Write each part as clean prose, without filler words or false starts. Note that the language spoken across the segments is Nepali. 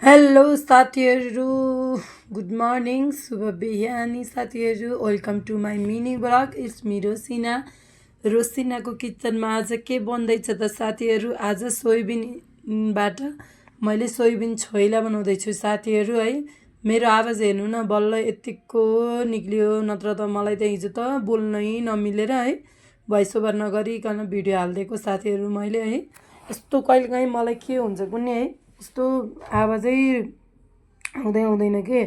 हेलो साथीहरू, गुड मर्निङ, शुभ बिहानी साथीहरू। Welcome to my mini blog. It's me Rosina. रोसिनाको किचनमा आज के बन्दैछ त साथीहरू? आज सोयाबिनबाट मैले सोयाबिन छोइला बनाउँदैछु साथीहरू है। मेरो आवाज हेर्नु न, बल्ल यतिको निक्लियो, नत्र त मलाई त हिजो त बोल्नै नमिलेर है भोइस ओभर नगरिकन भिडियो हालिदिएको साथीहरू मैले है। यस्तो कहिलेकाहीँ मलाई के हुन्छ कुन्नि है, यस्तो आवाजै आउँदैन के,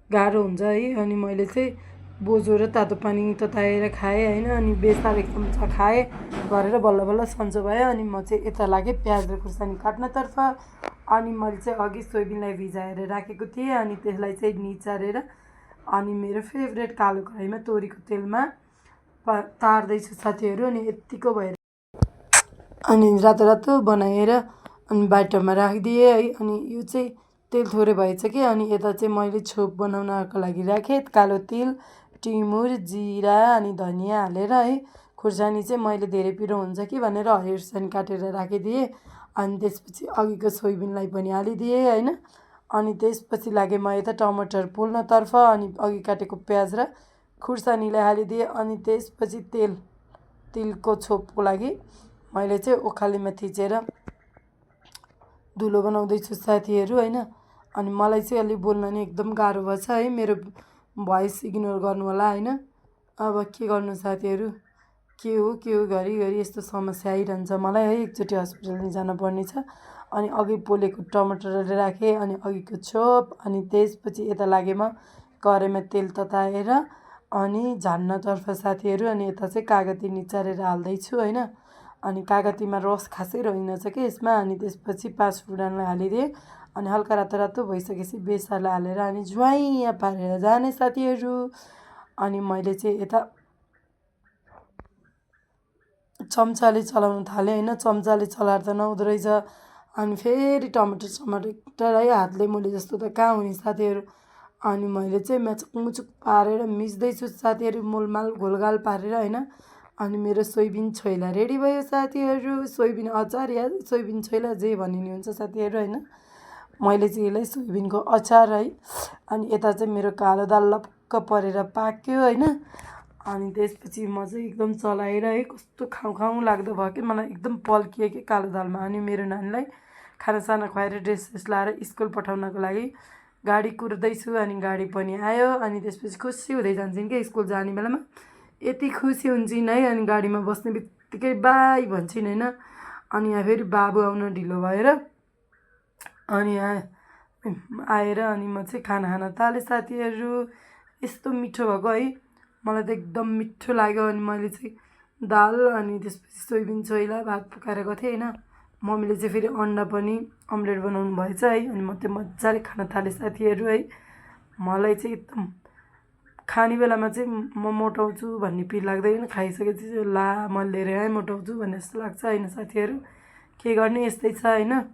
गाह्रो हुन्छ है। अनि मैले चाहिँ बोजू र तातो पानी तताएर खाएँ होइन, अनि बेसार एक चम्चा खाएँ गरेर बल्ल बल्ल सन्चो भयो। अनि म चाहिँ यता लागेँ प्याज र खुर्सानी काट्नतर्फ। अनि मैले चाहिँ अघि सोयाबिनलाई भिजाएर राखेको थिएँ, अनि त्यसलाई चाहिँ निचारेर अनि मेरो फेभरेट कालो कराईमा तोरीको तेलमा तार्दैछु साथीहरू। अनि यत्तिको भएर अनि रातो रातो बनाएर अनि बाटोमा राखिदिएँ है। अनि यो चाहिँ तेल थोरै भएछ कि, अनि यता चाहिँ मैले छोप बनाउनको लागि राखेँ कालो तिल, टिमुर, जिरा अनि धनियाँ हालेर है। खुर्सानी चाहिँ मैले धेरै पिरो हुन्छ कि भनेर हरियो खुर्सानी काटेर राखिदिएँ। अनि त्यसपछि अघिको सोयाबिनलाई पनि हालिदिएँ होइन। अनि त्यसपछि लागेँ म यता टमाटर पोल्नतर्फ, अनि अघि काटेको प्याज र खुर्सानीलाई हालिदिएँ। अनि त्यसपछि तिलको छोपको लागि मैले चाहिँ ओखालीमा थिचेर धुलो बनाउँदैछु साथीहरू होइन। अनि मलाई चाहिँ अलि बोल्न नि एकदम गाह्रो भएछ है, मेरो भोइस इग्नोर गर्नु होला होइन। अब के गर्नु साथीहरू, के हो घरिघरि यस्तो समस्या आइरहन्छ मलाई है। एकचोटि हस्पिटल जानुपर्ने छ। अनि अघि पोलेको टमाटर राखेँ, अनि अघिको छोप, अनि त्यसपछि यता लागेँ म कराईमा तेल तताएर अनि झान्नतर्फ साथीहरू। अनि यता चाहिँ कागती निचारेर हाल्दैछु होइन। अनि कागतीमा रस खासै रहेनछ कि यसमा। अनि त्यसपछि 5 फुरनलाई हालिदिएँ। अनि हल्का रातो रातो भइसकेपछि बेसारलाई हालेर अनि ज्वाइँ पारेर जाने साथीहरू। अनि मैले चाहिँ यता चम्चाले चलाउनु थालेँ होइन, चम्चाले चलाएर त नहुँदो रहेछ। अनि फेरि टमाटर है, हातले मोले जस्तो त कहाँ हुने साथीहरू। अनि मैले चाहिँ म्याचुक मुचुक पारेर मिच्दैछु साथीहरू, मोलमाल घोलगाल पारेर होइन। अनि मेरो सोयाबिन छोइला रेडी भयो साथीहरू। सोयाबिन अचार या सोयाबिन छोइला जे भनिने हुन्छ साथीहरू होइन। मैले चाहिँ यसलाई सोयाबिनको अचार है। अनि यता चाहिँ मेरो कालो दाल लप्क परेर पाक्यो होइन। अनि त्यसपछि म चाहिँ एकदम चलाएर है, कस्तो खाउँ लाग्दो भयो कि मलाई, एकदम पल्किएँ कि कालो दालमा। अनि मेरो नानीलाई खानासाना खुवाएर ड्रेस लाएर स्कुल पठाउनको लागि गाडी कुर्दैछु। अनि गाडी पनि आयो। अनि त्यसपछि खुसी हुँदै जान्छन् कि स्कुल जाने बेलामा, यति खुसी हुन्छन् है। अनि गाडीमा बस्ने बित्तिकै बाई भन्छन् होइन। अनि यहाँ फेरि बाबु आउन ढिलो भएर अनि आएर अनि म चाहिँ खाना खान थालेँ साथीहरू। यस्तो मिठो भएको है, मलाई त एकदम मिठो लाग्यो। अनि मैले चाहिँ दाल अनि त्यसपछि सोयाबिन छोइला भात पकाएर गएको थिएँ होइन। मम्मीले चाहिँ फेरि अन्डा पनि अम्लेट बनाउनु भएछ है। अनि म त्यो मजाले खान थालेँ साथीहरू है। मलाई चाहिँ एकदम खाने बेलामा चाहिँ म मोटाउँछु भन्ने पिर लाग्दैन, खाइसकेपछि ला मैले धेरै मोटाउँछु भन्ने जस्तो लाग्छ होइन साथीहरू। के गर्ने, यस्तै छ होइन।